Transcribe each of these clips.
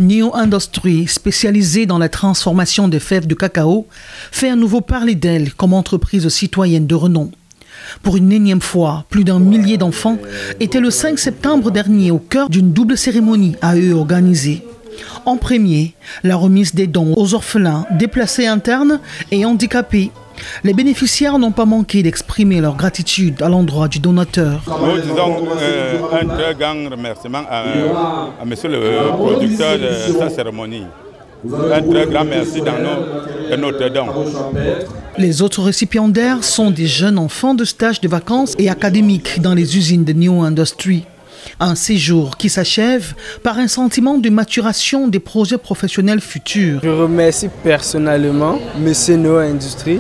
Neo Industries, spécialisée dans la transformation des fèves de cacao, fait à nouveau parler d'elle comme entreprise citoyenne de renom. Pour une énième fois, plus d'1 millier d'enfants étaient le 5 septembre dernier au cœur d'une double cérémonie à eux organisée. En premier, la remise des dons aux orphelins, déplacés internes et handicapés. Les bénéficiaires n'ont pas manqué d'exprimer leur gratitude à l'endroit du donateur. Nous disons un très grand remerciement à monsieur le producteur de sa cérémonie. Un très grand merci de notre don. Les autres récipiendaires sont des jeunes enfants de stage de vacances et académiques dans les usines de Neo Industries. Un séjour qui s'achève par un sentiment de maturation des projets professionnels futurs. Je remercie personnellement M. Neo Industries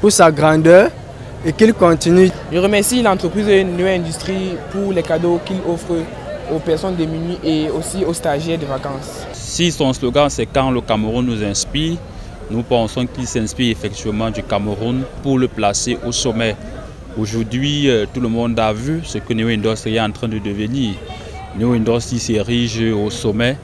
pour sa grandeur et qu'il continue. Je remercie l'entreprise Neo Industries pour les cadeaux qu'il offre aux personnes démunies et aussi aux stagiaires de vacances. Si son slogan c'est « Quand le Cameroun nous inspire », nous pensons qu'il s'inspire effectivement du Cameroun pour le placer au sommet. Aujourd'hui, tout le monde a vu ce que Neo Industries est en train de devenir. Neo Industries s'érige au sommet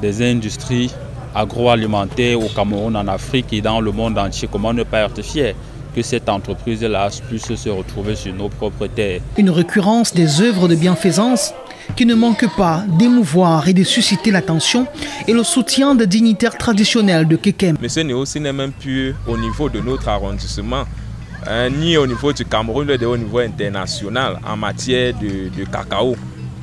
des industries agroalimentaires au Cameroun, en Afrique et dans le monde entier. Comment ne pas être fier que cette entreprise-là puisse se retrouver sur nos propres terres. Une récurrence des œuvres de bienfaisance qui ne manque pas d'émouvoir et de susciter l'attention et le soutien des dignitaires traditionnels de Kekem. Monsieur Neo n'est même plus au niveau de notre arrondissement, ni au niveau du Cameroun, mais au niveau international en matière de cacao,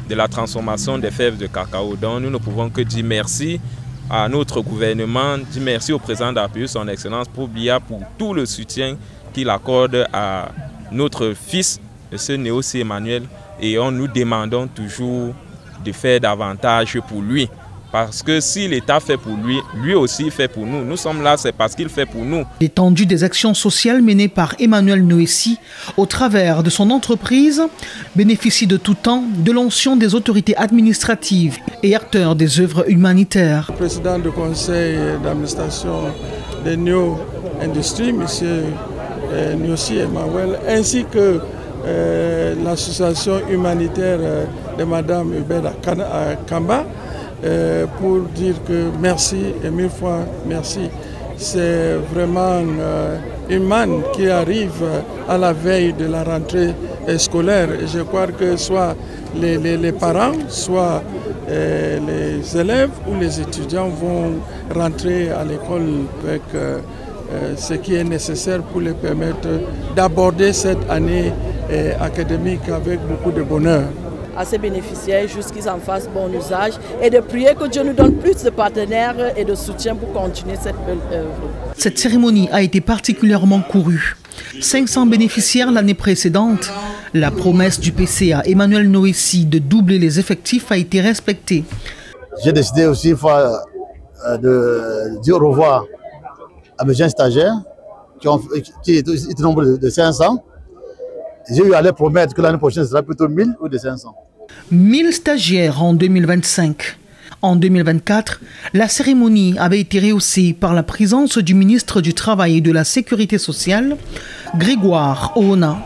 de la transformation des fèves de cacao. Donc nous ne pouvons que dire merci à notre gouvernement, dire merci au président d'APE, son Excellence Biya, pour tout le soutien qu'il accorde à notre fils, M. Neo Emmanuel, et nous demandons toujours de faire davantage pour lui. Parce que si l'État fait pour lui, lui aussi fait pour nous. Nous sommes là, c'est parce qu'il fait pour nous. L'étendue des actions sociales menées par Emmanuel Noessi au travers de son entreprise bénéficie de tout temps de l'onction des autorités administratives et acteurs des œuvres humanitaires. Le président du conseil d'administration de Neo Industries, M. Noessi Emmanuel, ainsi que l'association humanitaire de Mme Ubeda Kamba, pour dire que merci et 1000 fois merci. C'est vraiment une manne qui arrive à la veille de la rentrée scolaire. Et je crois que soit les parents, soit les élèves ou les étudiants vont rentrer à l'école avec ce qui est nécessaire pour les permettre d'aborder cette année académique avec beaucoup de bonheur. À ces bénéficiaires, juste qu'ils en fassent bon usage et de prier que Dieu nous donne plus de partenaires et de soutien pour continuer cette belle œuvre. Cette cérémonie a été particulièrement courue. 500 bénéficiaires l'année précédente. La promesse du PCA Emmanuel Noessi de doubler les effectifs a été respectée. J'ai décidé aussi de dire au revoir à mes jeunes stagiaires qui étaient nombreux de 500. J'ai eu à leur promettre que l'année prochaine, ce sera plutôt 1000 ou de 500. 1000 stagiaires en 2025. En 2024, la cérémonie avait été rehaussée par la présence du ministre du Travail et de la Sécurité sociale, Grégoire Oona.